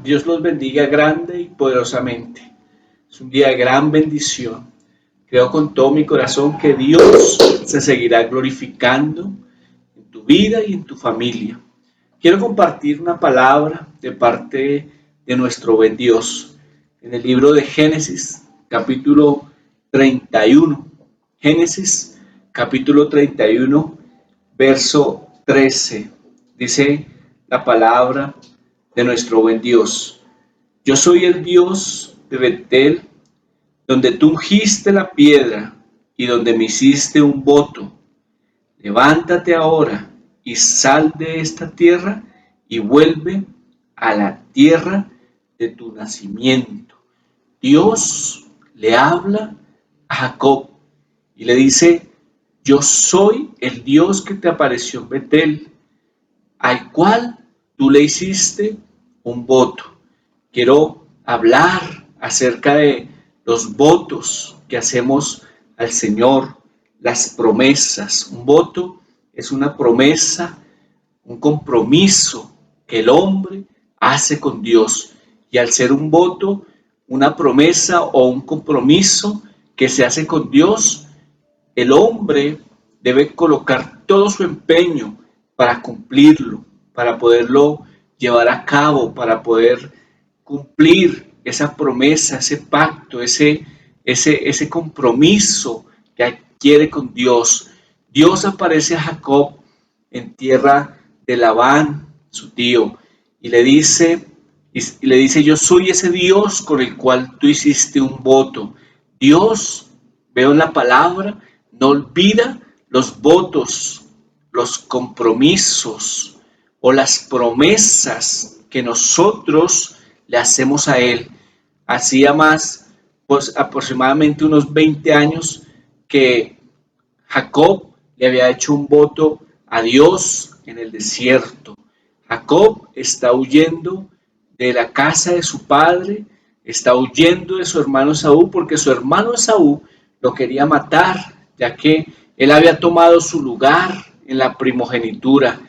Dios los bendiga grande y poderosamente. Es un día de gran bendición. Creo con todo mi corazón que Dios se seguirá glorificando en tu vida y en tu familia. Quiero compartir una palabra de parte de nuestro buen Dios en el libro de Génesis, capítulo 31. Génesis, capítulo 31, verso 13. Dice la palabra de nuestro buen Dios: Yo soy el Dios de Betel, donde tú ungiste la piedra y donde me hiciste un voto. Levántate ahora y sal de esta tierra y vuelve a la tierra de tu nacimiento. Dios le habla a Jacob y le dice: yo soy el Dios que te apareció en Betel, al cual tú le hiciste un voto. Quiero hablar acerca de los votos que hacemos al Señor, las promesas. Un voto es una promesa, un compromiso que el hombre hace con Dios. Y al ser un voto, una promesa o un compromiso que se hace con Dios, el hombre debe colocar todo su empeño para cumplirlo, para poderlo llevar a cabo, para poder cumplir esa promesa, ese pacto, ese compromiso que adquiere con Dios. Dios aparece a Jacob en tierra de Labán, su tío, y le dice, yo soy ese Dios con el cual tú hiciste un voto. Dios, veo en la palabra, no olvida los votos, los compromisos o las promesas que nosotros le hacemos a Él. Hacía más, pues aproximadamente unos 20 años que Jacob le había hecho un voto a Dios en el desierto. Jacob está huyendo de la casa de su padre, está huyendo de su hermano Esaú, porque su hermano Esaú lo quería matar, ya que él había tomado su lugar en la primogenitura.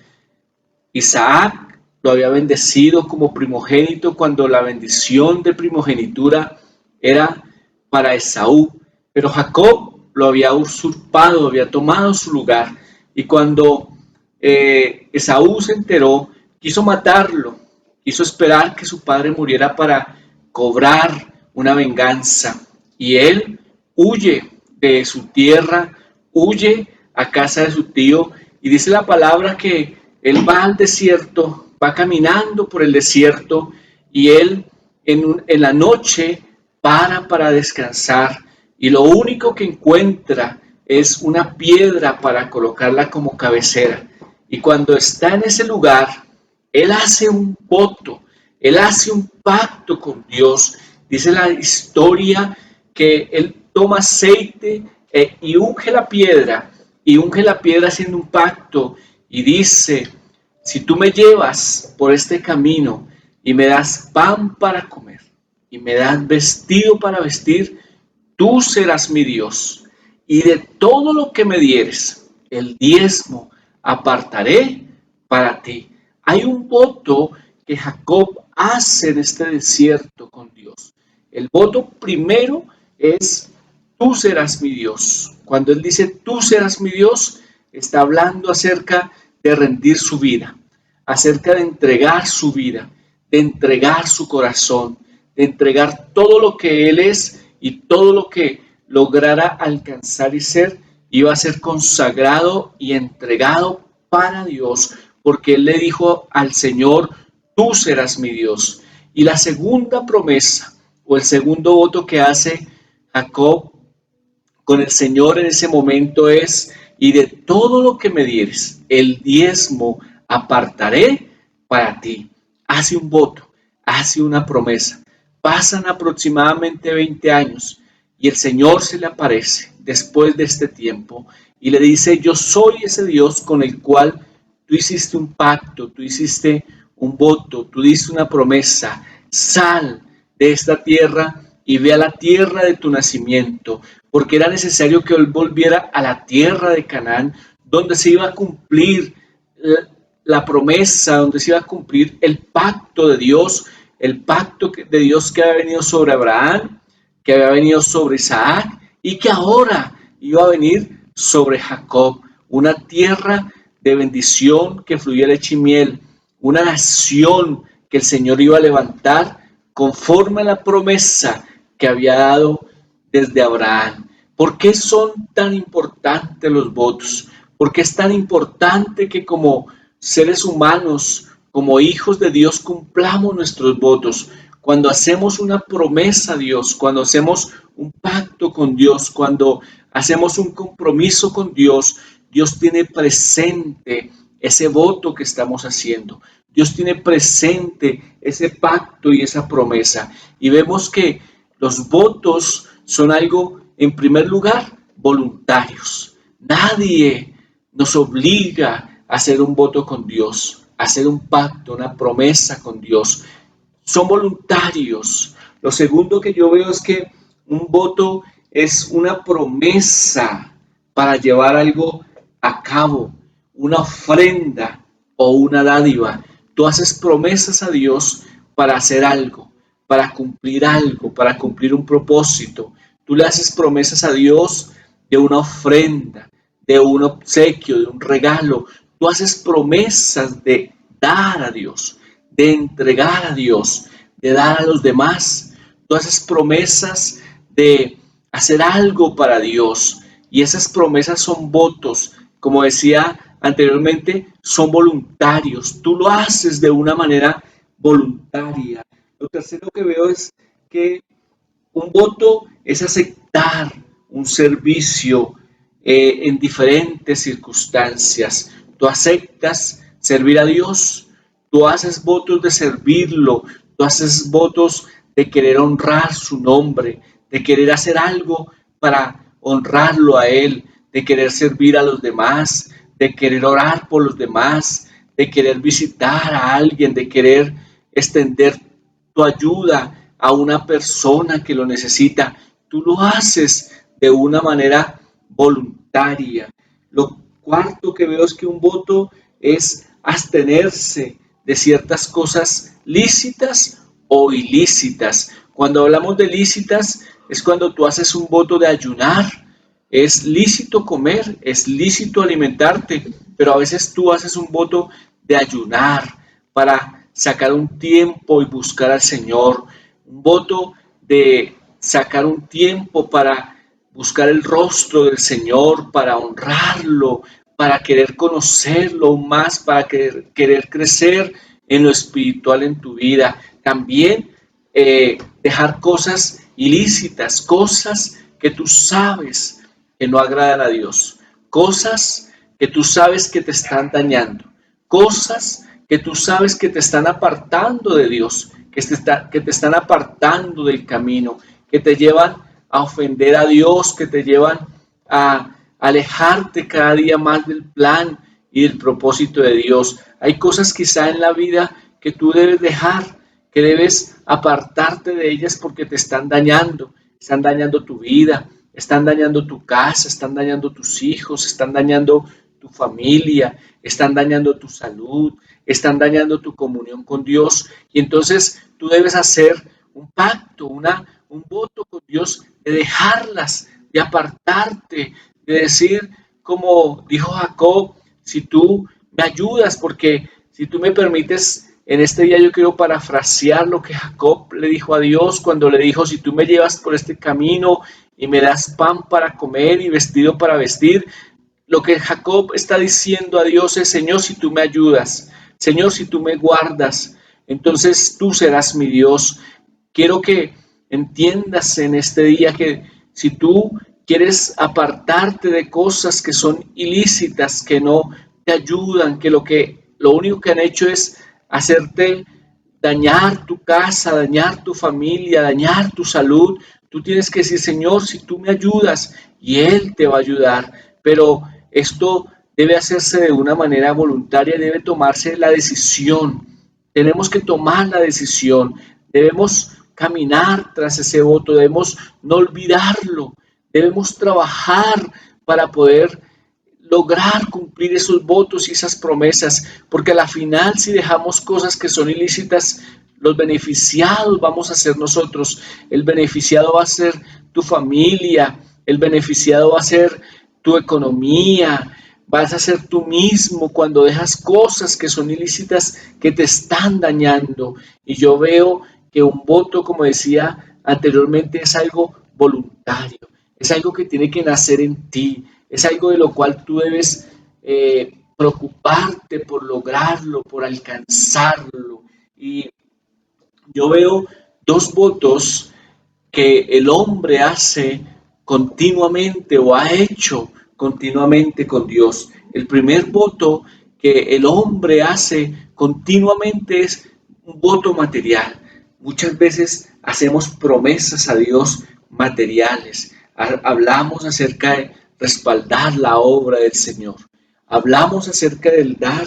Isaac lo había bendecido como primogénito cuando la bendición de primogenitura era para Esaú, pero Jacob lo había usurpado, había tomado su lugar, y cuando Esaú se enteró, quiso matarlo, quiso esperar que su padre muriera para cobrar una venganza, y él huye de su tierra, huye a casa de su tío, y dice la palabra que él va al desierto, va caminando por el desierto, y él en la noche para descansar, y lo único que encuentra es una piedra para colocarla como cabecera. Y cuando está en ese lugar, él hace un voto, él hace un pacto con Dios. Dice la historia que él toma aceite y unge la piedra haciendo un pacto, y dice: si tú me llevas por este camino y me das pan para comer y me das vestido para vestir, tú serás mi Dios, y de todo lo que me dieres, el diezmo apartaré para ti. Hay un voto que Jacob hace en este desierto con Dios. El voto primero es: tú serás mi Dios. Cuando él dice tú serás mi Dios, está hablando acerca de rendir su vida, acerca de entregar su vida, de entregar su corazón, de entregar todo lo que él es, y todo lo que lograra alcanzar y ser iba a ser consagrado y entregado para Dios, porque él le dijo al Señor: tú serás mi Dios. Y la segunda promesa o el segundo voto que hace Jacob con el Señor en ese momento es: y de todo lo que me dieres, el diezmo apartaré para ti. Hace un voto, hace una promesa. Pasan aproximadamente 20 años y el Señor se le aparece después de este tiempo y le dice: yo soy ese Dios con el cual tú hiciste un pacto, tú hiciste un voto, tú diste una promesa. Sal de esta tierra y ve a la tierra de tu nacimiento, porque era necesario que él volviera a la tierra de Canaán, donde se iba a cumplir la promesa, donde se iba a cumplir el pacto de Dios el pacto de Dios que había venido sobre Abraham, que había venido sobre Isaac y que ahora iba a venir sobre Jacob, una tierra de bendición que fluía leche y miel, una nación que el Señor iba a levantar conforme a la promesa que había dado desde Abraham. ¿Por qué son tan importantes los votos? ¿Por qué es tan importante que como seres humanos, como hijos de Dios, cumplamos nuestros votos? Cuando hacemos una promesa a Dios, cuando hacemos un pacto con Dios, cuando hacemos un compromiso con Dios, Dios tiene presente ese voto que estamos haciendo. Dios tiene presente ese pacto y esa promesa. Y vemos que los votos son algo, en primer lugar, voluntarios. Nadie nos obliga a hacer un voto con Dios, a hacer un pacto, una promesa con Dios. Son voluntarios. Lo segundo que yo veo es que un voto es una promesa para llevar algo a cabo, una ofrenda o una dádiva. Tú haces promesas a Dios para hacer algo, para cumplir un propósito. Tú le haces promesas a Dios de una ofrenda, de un obsequio, de un regalo. Tú haces promesas de dar a Dios, de entregar a Dios, de dar a los demás. Tú haces promesas de hacer algo para Dios y esas promesas son votos, como decía anteriormente, son voluntarios. Tú lo haces de una manera voluntaria. Lo tercero que veo es que un voto es aceptar un servicio en diferentes circunstancias. Tú aceptas servir a Dios, tú haces votos de servirlo, tú haces votos de querer honrar su nombre, de querer hacer algo para honrarlo a Él, de querer servir a los demás, de querer orar por los demás, de querer visitar a alguien, de querer extender tu ayuda a una persona que lo necesita. Tú lo haces de una manera voluntaria. Lo cuarto que veo es que un voto es abstenerse de ciertas cosas lícitas o ilícitas. Cuando hablamos de lícitas es cuando tú haces un voto de ayunar. Es lícito comer, es lícito alimentarte, pero a veces tú haces un voto de ayunar para sacar un tiempo y buscar al Señor, un voto de sacar un tiempo para buscar el rostro del Señor, para honrarlo, para querer conocerlo aún más, para querer crecer en lo espiritual en tu vida. También dejar cosas ilícitas, cosas que tú sabes que no agradan a Dios, cosas que tú sabes que te están dañando, cosas que tú sabes que te están apartando de Dios, que te están apartando del camino, que te llevan a ofender a Dios, que te llevan a alejarte cada día más del plan y del propósito de Dios. Hay cosas quizá en la vida que tú debes dejar, que debes apartarte de ellas porque te están dañando tu vida, están dañando tu casa, están dañando tus hijos, están dañando tu familia, están dañando tu salud, están dañando tu comunión con Dios. Y entonces tú debes hacer un pacto, un voto con Dios de dejarlas, de apartarte, de decir, como dijo Jacob, si tú me ayudas, porque si tú me permites, en este día yo quiero parafrasear lo que Jacob le dijo a Dios cuando le dijo, si tú me llevas por este camino y me das pan para comer y vestido para vestir, lo que Jacob está diciendo a Dios es, Señor, si tú me ayudas, Señor, si tú me guardas, entonces tú serás mi Dios. Quiero que entiendas en este día que si tú quieres apartarte de cosas que son ilícitas, que no te ayudan, que lo único que han hecho es hacerte dañar tu casa, dañar tu familia, dañar tu salud, tú tienes que decir, Señor, si tú me ayudas, y Él te va a ayudar, pero esto debe hacerse de una manera voluntaria, debe tomarse la decisión. Tenemos que tomar la decisión, debemos caminar tras ese voto, debemos no olvidarlo, debemos trabajar para poder lograr cumplir esos votos y esas promesas, porque a la final si dejamos cosas que son ilícitas, los beneficiados vamos a ser nosotros, el beneficiado va a ser tu familia, el beneficiado va a ser tu economía, vas a ser tú mismo cuando dejas cosas que son ilícitas que te están dañando. Y yo veo que un voto, como decía anteriormente, es algo voluntario, es algo que tiene que nacer en ti, es algo de lo cual tú debes preocuparte por lograrlo, por alcanzarlo. Y yo veo dos votos que el hombre hace continuamente o ha hecho continuamente con Dios. El primer voto que el hombre hace continuamente es un voto material. Muchas veces hacemos promesas a Dios materiales. Hablamos acerca de respaldar la obra del Señor. Hablamos acerca del dar.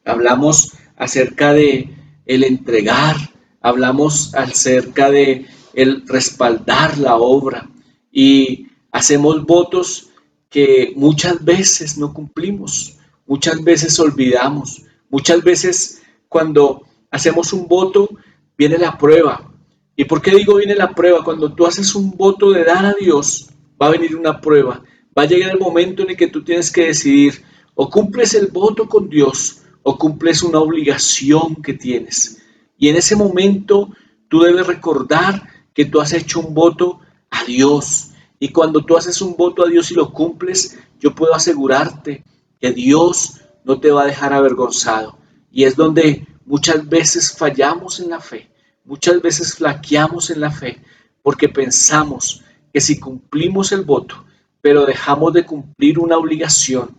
Hablamos acerca de el entregar. Hablamos acerca de el respaldar la obra y hacemos votos que muchas veces no cumplimos, muchas veces olvidamos, muchas veces cuando hacemos un voto viene la prueba. ¿Y por qué digo viene la prueba? Cuando tú haces un voto de dar a Dios, va a venir una prueba, va a llegar el momento en el que tú tienes que decidir o cumples el voto con Dios o cumples una obligación que tienes. Y en ese momento tú debes recordar que tú has hecho un voto a Dios. Y cuando tú haces un voto a Dios y lo cumples, yo puedo asegurarte que Dios no te va a dejar avergonzado. Y es donde muchas veces fallamos en la fe, muchas veces flaqueamos en la fe, porque pensamos que si cumplimos el voto, pero dejamos de cumplir una obligación,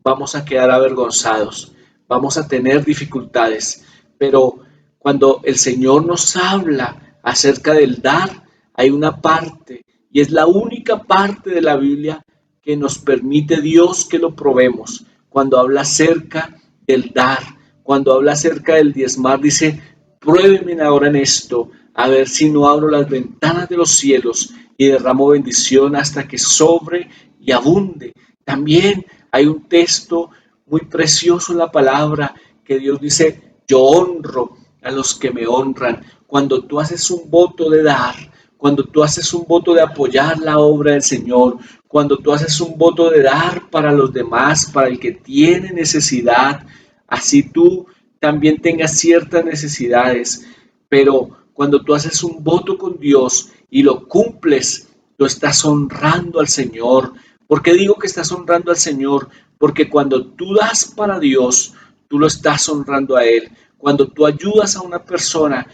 vamos a quedar avergonzados, vamos a tener dificultades. Pero cuando el Señor nos habla acerca del dar, hay una parte, y es la única parte de la Biblia que nos permite Dios que lo probemos. Cuando habla acerca del dar, cuando habla acerca del diezmar, dice, pruébenme ahora en esto, a ver si no abro las ventanas de los cielos y derramo bendición hasta que sobre y abunde. También hay un texto muy precioso en la palabra que Dios dice, yo honro a los que me honran. Cuando tú haces un voto de dar, cuando tú haces un voto de apoyar la obra del Señor, cuando tú haces un voto de dar para los demás, para el que tiene necesidad, así tú también tengas ciertas necesidades, pero cuando tú haces un voto con Dios y lo cumples, tú estás honrando al Señor. ¿Por qué digo que estás honrando al Señor? Porque cuando tú das para Dios, tú lo estás honrando a Él. Cuando tú ayudas a una persona,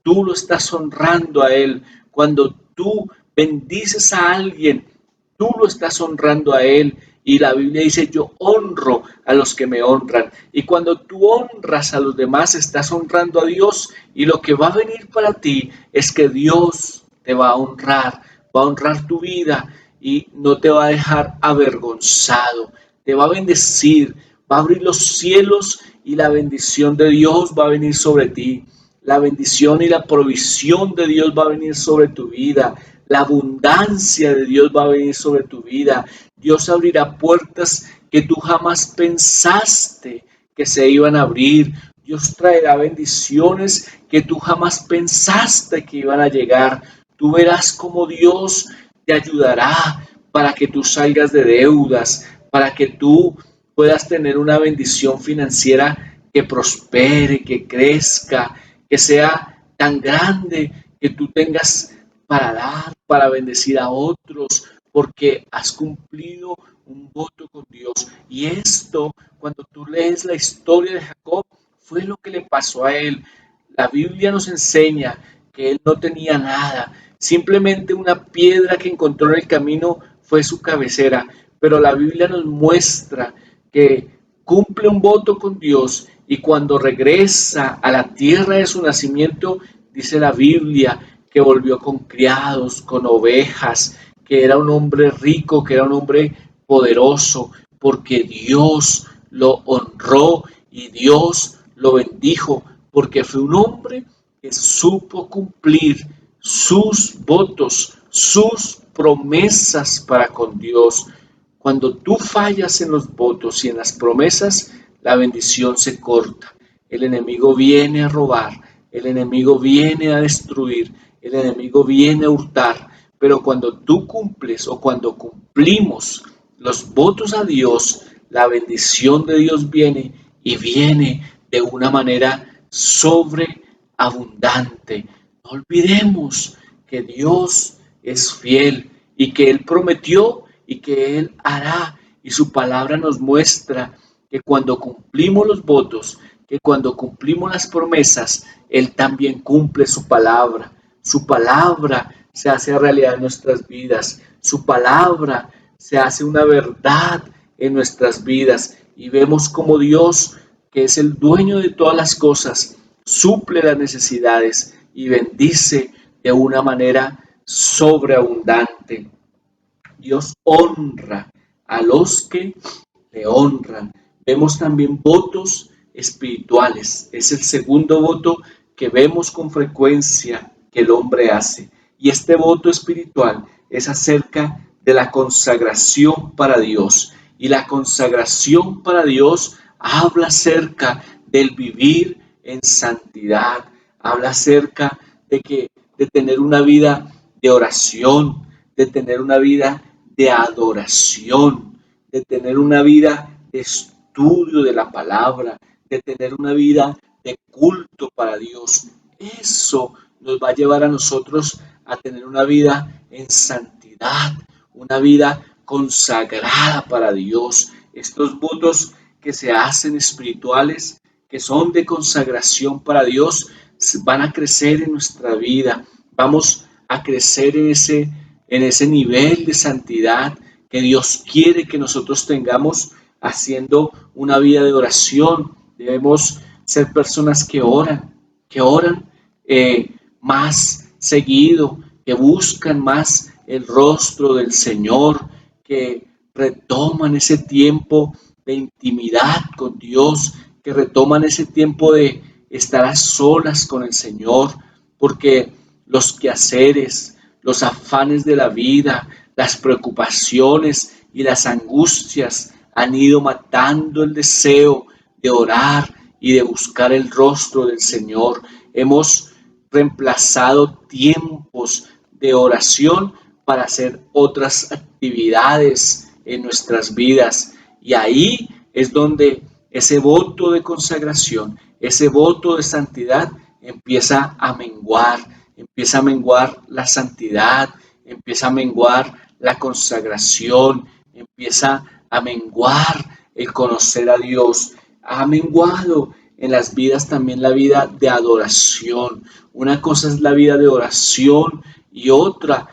tú lo estás honrando a Él. Cuando tú bendices a alguien, tú lo estás honrando a Él. Y la Biblia dice, yo honro a los que me honran. Y cuando tú honras a los demás, estás honrando a Dios. Y lo que va a venir para ti es que Dios te va a honrar tu vida y no te va a dejar avergonzado. Te va a bendecir, va a abrir los cielos y la bendición de Dios va a venir sobre ti. La bendición y la provisión de Dios va a venir sobre tu vida. La abundancia de Dios va a venir sobre tu vida. Dios abrirá puertas que tú jamás pensaste que se iban a abrir. Dios traerá bendiciones que tú jamás pensaste que iban a llegar. Tú verás cómo Dios te ayudará para que tú salgas de deudas, para que tú puedas tener una bendición financiera que prospere, que crezca, que sea tan grande que tú tengas para dar, para bendecir a otros, porque has cumplido un voto con Dios. Y esto, cuando tú lees la historia de Jacob, fue lo que le pasó a él. La Biblia nos enseña que él no tenía nada, simplemente una piedra que encontró en el camino fue su cabecera, pero la Biblia nos muestra que cumple un voto con Dios y cuando regresa a la tierra de su nacimiento, dice la Biblia que volvió con criados, con ovejas, que era un hombre rico, que era un hombre poderoso, porque Dios lo honró y Dios lo bendijo, porque fue un hombre que supo cumplir sus votos, sus promesas para con Dios. Cuando tú fallas en los votos y en las promesas, la bendición se corta. El enemigo viene a robar, el enemigo viene a destruir, el enemigo viene a hurtar, pero cuando tú cumples o cuando cumplimos los votos a Dios, la bendición de Dios viene y viene de una manera sobreabundante. No olvidemos que Dios es fiel y que Él prometió y que Él hará. Y su palabra nos muestra que cuando cumplimos los votos, que cuando cumplimos las promesas, Él también cumple su palabra. Su palabra se hace realidad en nuestras vidas. Su palabra se hace una verdad en nuestras vidas. Y vemos como Dios, que es el dueño de todas las cosas, suple las necesidades y bendice de una manera sobreabundante. Dios honra a los que le honran. Vemos también votos espirituales. Es el segundo voto que vemos con frecuencia que el hombre hace. Y este voto espiritual es acerca de la consagración para Dios. Y la consagración para Dios habla acerca del vivir en santidad. Habla acerca de tener una vida de oración, de tener una vida de adoración, de tener una vida de estudio de la palabra, de tener una vida de culto para Dios. Eso nos va a llevar a nosotros a tener una vida en santidad, una vida consagrada para Dios. Estos votos que se hacen espirituales, que son de consagración para Dios, van a crecer en nuestra vida. Vamos a crecer en ese nivel de santidad que Dios quiere que nosotros tengamos haciendo una vida de oración. Debemos ser personas que oran más seguido, que buscan más el rostro del Señor, que retoman ese tiempo de intimidad con Dios, que retoman ese tiempo de estar a solas con el Señor, porque los quehaceres, los afanes de la vida, las preocupaciones y las angustias han ido matando el deseo de orar y de buscar el rostro del Señor. Hemos reemplazado tiempos de oración para hacer otras actividades en nuestras vidas. Y ahí es donde ese voto de consagración, ese voto de santidad empieza a menguar la santidad, empieza a menguar la consagración, empieza a menguar el conocer a Dios. Ha menguado en las vidas también la vida de adoración. Una cosa es la vida de oración y otra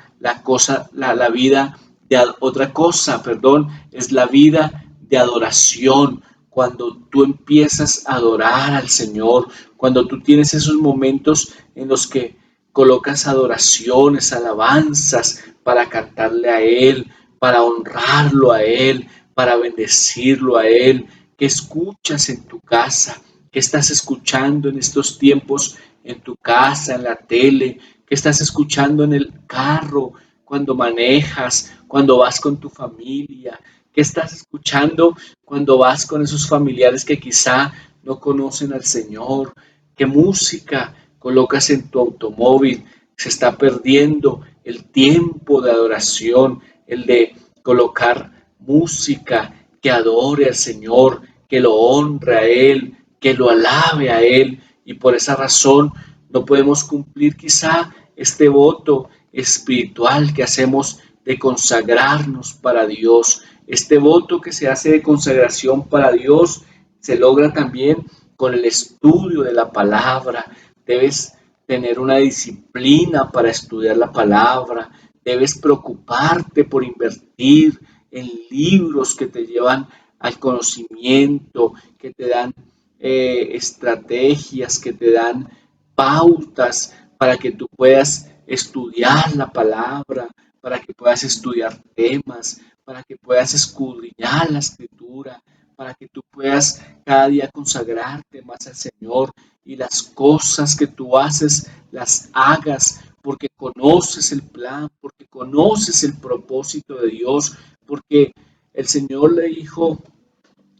la vida de otra cosa, perdón, es la vida de adoración. Cuando tú empiezas a adorar al Señor, cuando tú tienes esos momentos en los que colocas adoraciones, alabanzas para cantarle a Él, para honrarlo a Él, para bendecirlo a Él, que escuchas en tu casa, que estás escuchando en estos tiempos en tu casa, en la tele, que estás escuchando en el carro, cuando manejas, cuando vas con tu familia, que estás escuchando cuando vas con esos familiares que quizá no conocen al Señor, qué música colocas en tu automóvil. Se está perdiendo el tiempo de adoración, el de colocar música que adore al Señor, que lo honre a Él, que lo alabe a Él. Y por esa razón no podemos cumplir quizá este voto espiritual que hacemos de consagrarnos para Dios. Este voto que se hace de consagración para Dios se logra también con el estudio de la palabra. Debes tener una disciplina para estudiar la palabra. Debes preocuparte por invertir en libros que te llevan al conocimiento, que te dan estrategias, que te dan pautas para que tú puedas estudiar la palabra, para que puedas estudiar temas, para que puedas escudriñar la escritura, para que tú puedas cada día consagrarte más al Señor y las cosas que tú haces las hagas porque conoces el plan, porque conoces el propósito de Dios, porque el Señor le dijo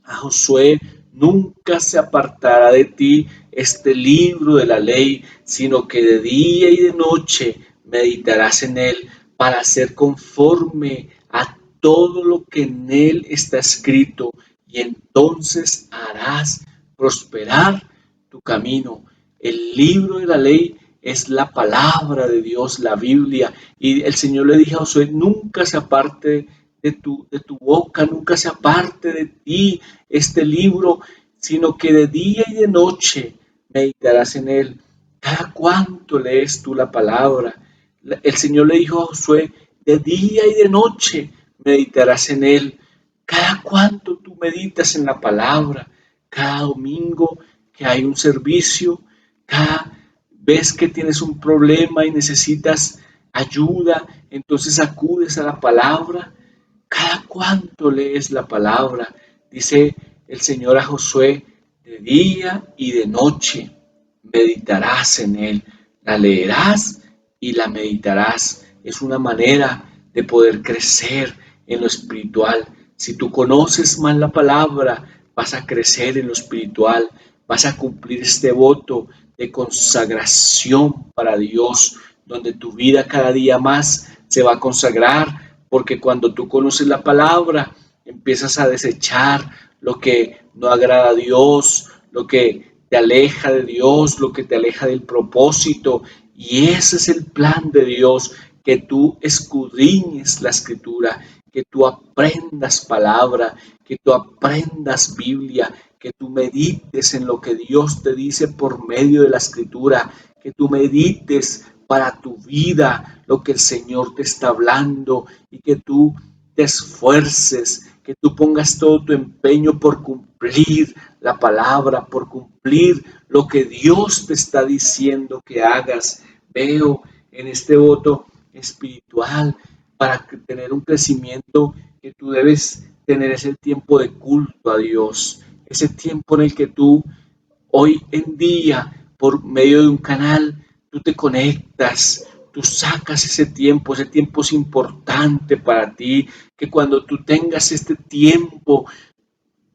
a Josué: nunca se apartará de ti este libro de la ley, sino que de día y de noche meditarás en él para hacer conforme a todo lo que en él está escrito, y entonces harás prosperar tu camino. El libro de la ley es la palabra de Dios, la Biblia, y el Señor le dijo a Josué, nunca se aparte de tu boca, nunca se aparte de ti este libro, sino que de día y de noche meditarás en él. ¿Cada cuánto lees tú la palabra? El Señor le dijo a Josué, de día y de noche meditarás en él. ¿Cada cuánto tú meditas en la palabra? Cada domingo que hay un servicio, cada vez que tienes un problema y necesitas ayuda, entonces acudes a la palabra. ¿Cada cuánto lees la palabra? Dice el Señor a Josué, de día y de noche meditarás en él, la leerás y la meditarás. Es una manera de poder crecer en lo espiritual. Si tú conoces más la palabra, vas a crecer en lo espiritual, vas a cumplir este voto de consagración para Dios, donde tu vida cada día más se va a consagrar, porque cuando tú conoces la palabra, empiezas a desechar lo que no agrada a Dios, lo que te aleja de Dios, lo que te aleja del propósito. Y ese es el plan de Dios, que tú escudriñes la escritura, que tú aprendas palabra, que tú aprendas Biblia, que tú medites en lo que Dios te dice por medio de la escritura, que tú medites para tu vida lo que el Señor te está hablando y que tú te esfuerces, que tú pongas todo tu empeño por cumplir la palabra, por cumplir lo que Dios te está diciendo que hagas. Veo en este voto espiritual para tener un crecimiento que tú debes tener ese tiempo de culto a Dios, ese tiempo en el que tú hoy en día por medio de un canal tú te conectas, tú sacas ese tiempo es importante para ti, que cuando tú tengas este tiempo,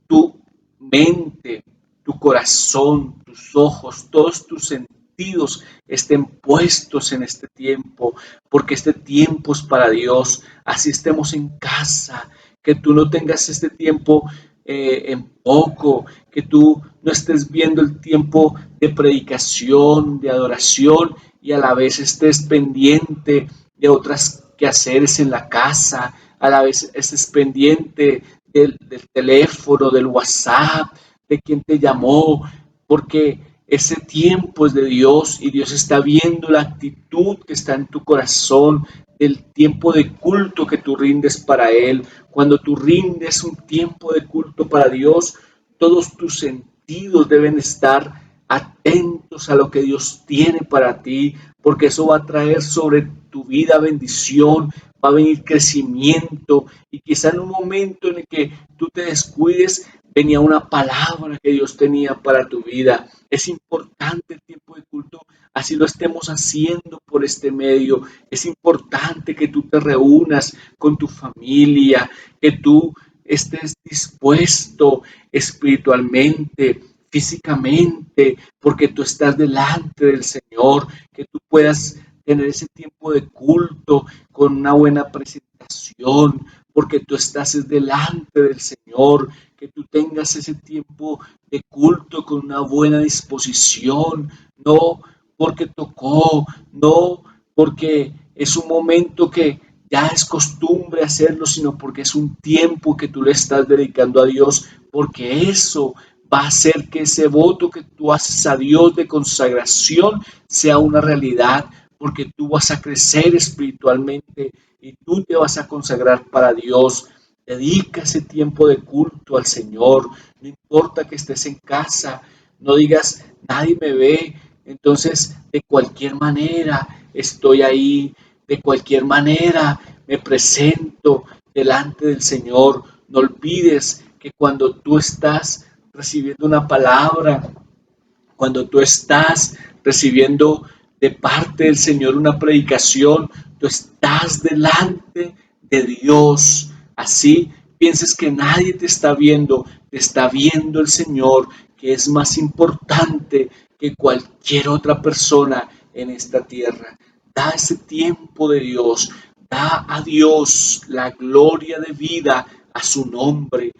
tu mente, tu corazón, tus ojos, todos tus sentidos estén puestos en este tiempo, porque este tiempo es para Dios. Así estemos en casa, que tú no tengas este tiempo en poco, que tú no estés viendo el tiempo de predicación, de adoración y a la vez estés pendiente de otras quehaceres en la casa, a la vez estés pendiente del teléfono, del WhatsApp, de quien te llamó, porque ese tiempo es de Dios y Dios está viendo la actitud que está en tu corazón, el tiempo de culto que tú rindes para Él. Cuando tú rindes un tiempo de culto para Dios, todos tus sentidos deben estar atentos a lo que Dios tiene para ti, porque eso va a traer sobre tu vida bendición, va a venir crecimiento y quizá en un momento en el que tú te descuides, venía una palabra que Dios tenía para tu vida. Es importante el tiempo de culto, así lo estemos haciendo por este medio. Es importante que tú te reúnas con tu familia, que tú estés dispuesto espiritualmente, físicamente, porque tú estás delante del Señor, que tú puedas tener ese tiempo de culto con una buena presentación, porque tú estás delante del Señor, que tú tengas ese tiempo de culto con una buena disposición, no porque tocó, no porque es un momento que ya es costumbre hacerlo, sino porque es un tiempo que tú le estás dedicando a Dios, porque eso va a hacer que ese voto que tú haces a Dios de consagración sea una realidad, porque tú vas a crecer espiritualmente y tú te vas a consagrar para Dios. Dedica ese tiempo de culto al Señor, no importa que estés en casa, no digas, nadie me ve, entonces de cualquier manera estoy ahí, de cualquier manera me presento delante del Señor. No olvides que cuando tú estás recibiendo una palabra, cuando tú estás recibiendo de parte del Señor una predicación, tú estás delante de Dios. Así pienses que nadie te está viendo el Señor, que es más importante que cualquier otra persona en esta tierra. Da ese tiempo de Dios, da a Dios la gloria de vida a su nombre.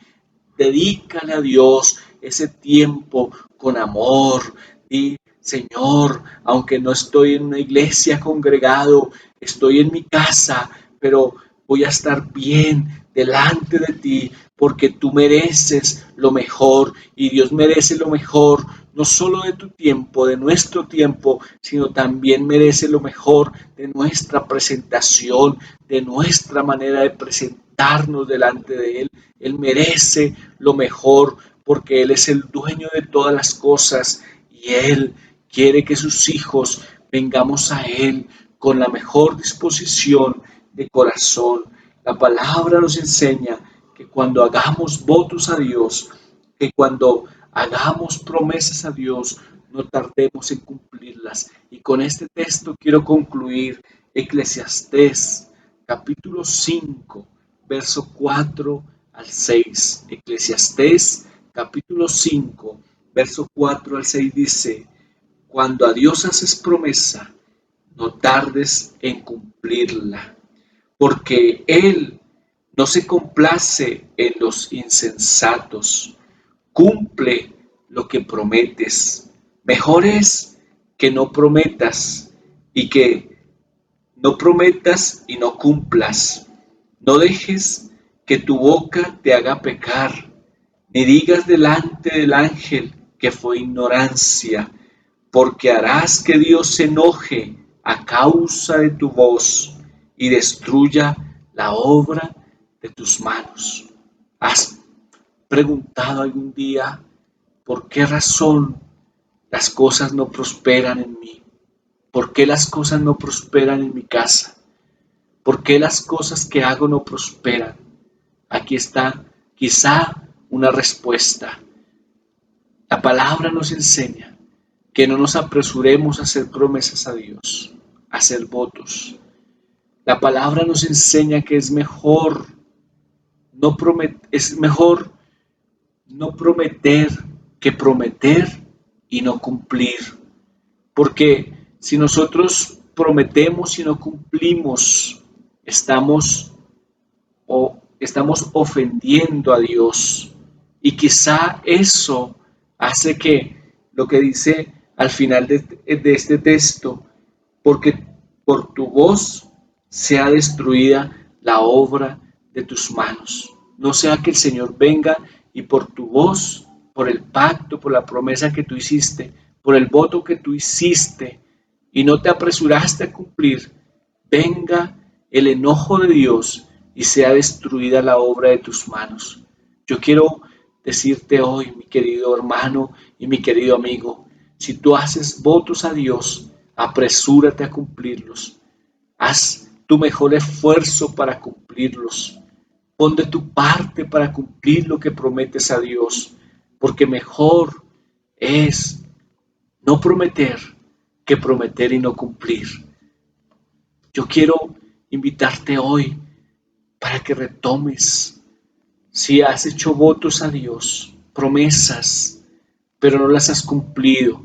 Dedícale a Dios ese tiempo con amor. Di, Señor, aunque no estoy en una iglesia congregado, estoy en mi casa, pero voy a estar bien delante de ti porque tú mereces lo mejor y Dios merece lo mejor, no solo de tu tiempo, de nuestro tiempo, sino también merece lo mejor de nuestra presentación, de nuestra manera de presentarnos delante de Él. Él merece lo mejor porque Él es el dueño de todas las cosas y Él quiere que sus hijos vengamos a Él con la mejor disposición de corazón. La palabra nos enseña que cuando hagamos votos a Dios, que cuando hagamos promesas a Dios, no tardemos en cumplirlas. Y con este texto quiero concluir Eclesiastés capítulo 5, verso 4 al 6. Eclesiastés capítulo 5, verso 4 al 6 dice: cuando a Dios haces promesa, no tardes en cumplirla, porque Él no se complace en los insensatos. Cumple lo que prometes. Mejor es que no prometas y que no prometas y no cumplas. No dejes que tu boca te haga pecar, ni digas delante del ángel que fue ignorancia, porque harás que Dios se enoje a causa de tu voz y destruya la obra de tus manos. ¿Has preguntado algún día por qué razón las cosas no prosperan en mí? ¿Por qué las cosas no prosperan en mi casa? ¿Por qué las cosas que hago no prosperan? Aquí está quizá una respuesta. La palabra nos enseña que no nos apresuremos a hacer promesas a Dios, a hacer votos. La palabra nos enseña que es mejor no prometer que prometer y no cumplir. Porque si nosotros prometemos y no cumplimos, estamos estamos ofendiendo a Dios. Y quizá eso hace que lo que dice al final de este texto, porque por tu voz sea destruida la obra de tus manos. No sea que el Señor venga y por tu voz, por el pacto, por la promesa que tú hiciste, por el voto que tú hiciste y no te apresuraste a cumplir, venga el enojo de Dios y sea destruida la obra de tus manos. Yo quiero decirte hoy, mi querido hermano y mi querido amigo, si tú haces votos a Dios, apresúrate a cumplirlos. Haz tu mejor esfuerzo para cumplirlos. Pon de tu parte para cumplir lo que prometes a Dios, porque mejor es no prometer que prometer y no cumplir. Yo quiero invitarte hoy para que retomes. Si has hecho votos a Dios, promesas, pero no las has cumplido,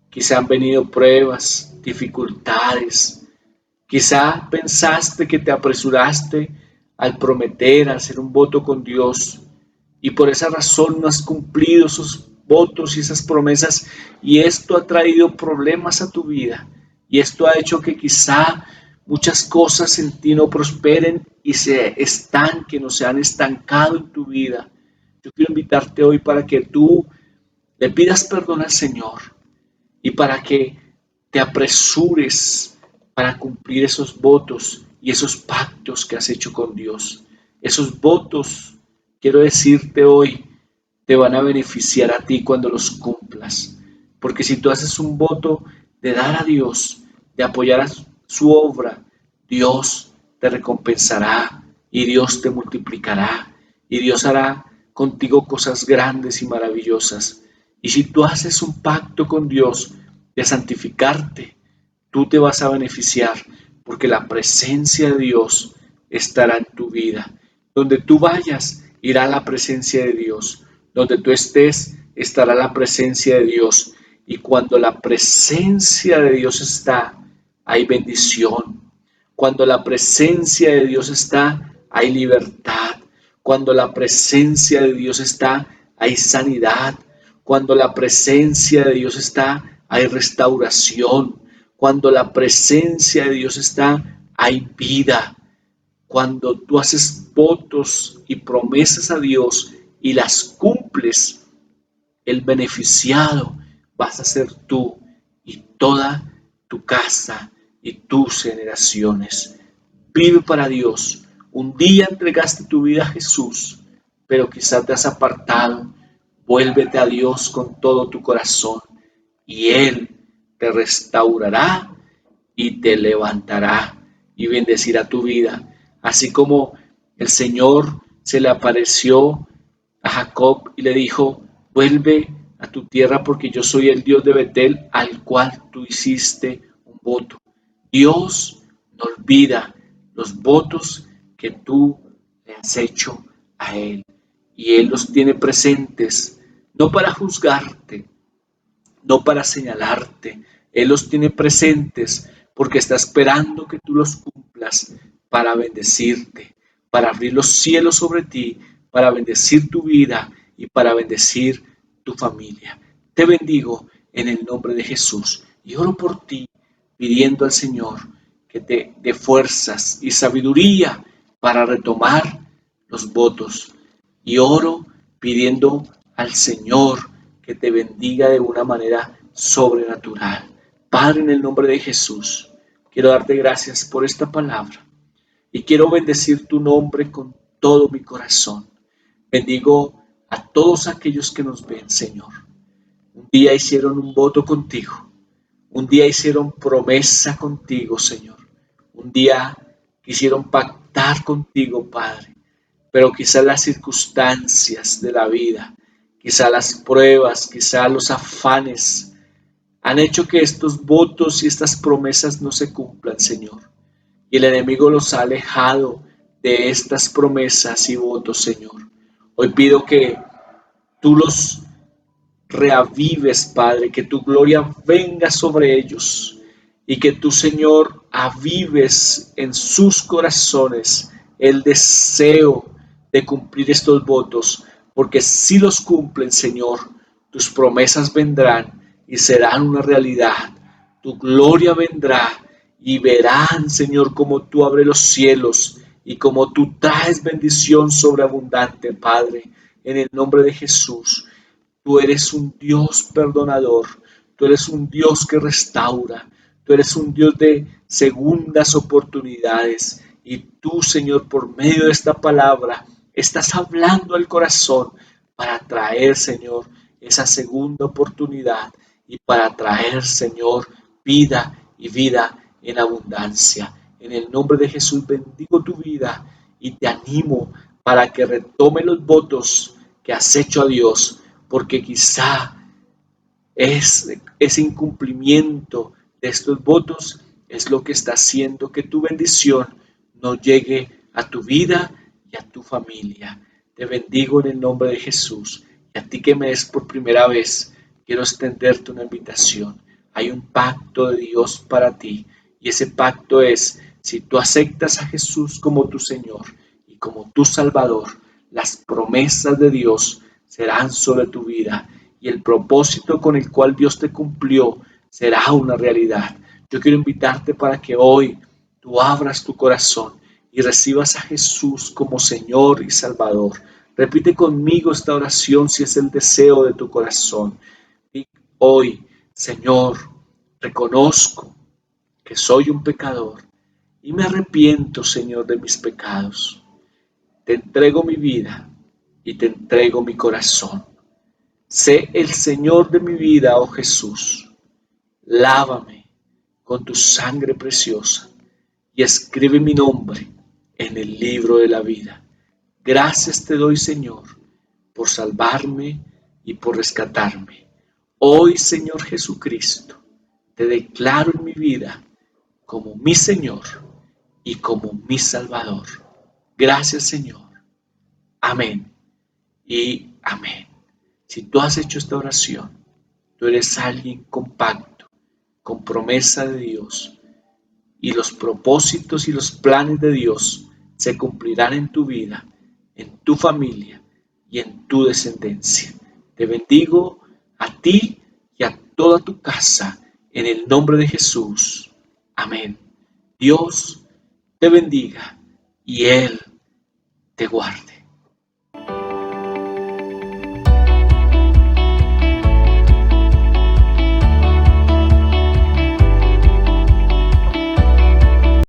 quizá han venido pruebas, dificultades, quizá pensaste que te apresuraste al prometer, al hacer un voto con Dios, y por esa razón no has cumplido esos votos y esas promesas, y esto ha traído problemas a tu vida, y esto ha hecho que quizá muchas cosas en ti no prosperen y se estanquen o se han estancado en tu vida. Yo quiero invitarte hoy para que tú le pidas perdón al Señor y para que te apresures para cumplir esos votos y esos pactos que has hecho con Dios. Esos votos, quiero decirte hoy, te van a beneficiar a ti cuando los cumplas. Porque si tú haces un voto de dar a Dios, de apoyar a su obra, Dios te recompensará y Dios te multiplicará y Dios hará contigo cosas grandes y maravillosas. Y si tú haces un pacto con Dios de santificarte, tú te vas a beneficiar porque la presencia de Dios estará en tu vida. Donde tú vayas, irá a la presencia de Dios. Donde tú estés, estará la presencia de Dios. Y cuando la presencia de Dios está, hay bendición. Cuando la presencia de Dios está, hay libertad. Cuando la presencia de Dios está, hay sanidad. Cuando la presencia de Dios está, hay restauración. Cuando la presencia de Dios está, hay vida. Cuando tú haces votos y promesas a Dios y las cumples, el beneficiado vas a ser tú y toda tu casa y tus generaciones. Vive para Dios. Un día entregaste tu vida a Jesús, pero quizás te has apartado. Vuélvete a Dios con todo tu corazón y Él te restaurará y te levantará y bendecirá tu vida. Así como el Señor se le apareció a Jacob y le dijo, vuelve a tu tierra porque yo soy el Dios de Betel al cual tú hiciste un voto. Dios no olvida los votos que tú le has hecho a Él y Él los tiene presentes, no para juzgarte, no para señalarte. Él los tiene presentes porque está esperando que tú los cumplas para bendecirte, para abrir los cielos sobre ti, para bendecir tu vida y para bendecir tu familia. Te bendigo en el nombre de Jesús y oro por ti pidiendo al Señor que te dé fuerzas y sabiduría para retomar los votos. Y oro pidiendo al Señor que te bendiga de una manera sobrenatural. Padre, en el nombre de Jesús, quiero darte gracias por esta palabra y quiero bendecir tu nombre con todo mi corazón. Bendigo a todos aquellos que nos ven, Señor. Un día hicieron un voto contigo. Un día hicieron promesa contigo, Señor. Un día quisieron pactar contigo, Padre. Pero quizás las circunstancias de la vida, quizás las pruebas, quizás los afanes han hecho que estos votos y estas promesas no se cumplan, Señor. Y el enemigo los ha alejado de estas promesas y votos, Señor. Hoy pido que tú los reavives, Padre, que tu gloria venga sobre ellos y que tú, Señor, avives en sus corazones el deseo de cumplir estos votos, porque si los cumplen, Señor, tus promesas vendrán y serán una realidad. Tu gloria vendrá y verán, Señor, cómo tú abres los cielos y cómo tú traes bendición sobreabundante, Padre, en el nombre de Jesús. Tú eres un Dios perdonador, tú eres un Dios que restaura, tú eres un Dios de segundas oportunidades y tú, Señor, por medio de esta palabra, estás hablando al corazón para traer, Señor, esa segunda oportunidad y para traer, Señor, vida y vida en abundancia. En el nombre de Jesús bendigo tu vida y te animo para que retome los votos que has hecho a Dios, porque quizá ese incumplimiento de estos votos es lo que está haciendo que tu bendición no llegue a tu vida y a tu familia. Te bendigo en el nombre de Jesús. Y a ti que me ves por primera vez, quiero extenderte una invitación. Hay un pacto de Dios para ti y ese pacto es, si tú aceptas a Jesús como tu Señor y como tu Salvador, las promesas de Dios serán sobre tu vida y el propósito con el cual Dios te cumplió será una realidad. Yo quiero invitarte para que hoy tú abras tu corazón y recibas a Jesús como Señor y Salvador. Repite conmigo esta oración si es el deseo de tu corazón. Y hoy, Señor, reconozco que soy un pecador y me arrepiento, Señor, de mis pecados. Te entrego mi vida y te entrego mi corazón. Sé el Señor de mi vida, oh Jesús. Lávame con tu sangre preciosa y escribe mi nombre en el libro de la vida. Gracias te doy, Señor, por salvarme y por rescatarme. Hoy, Señor Jesucristo, te declaro en mi vida como mi Señor y como mi Salvador. Gracias, Señor. Amén y amén. Si tú has hecho esta oración, tú eres alguien con pacto, con promesa de Dios, y los propósitos y los planes de Dios se cumplirán en tu vida, en tu familia y en tu descendencia. Te bendigo a ti y a toda tu casa en el nombre de Jesús. Amén. Dios te bendiga y Él te guarde.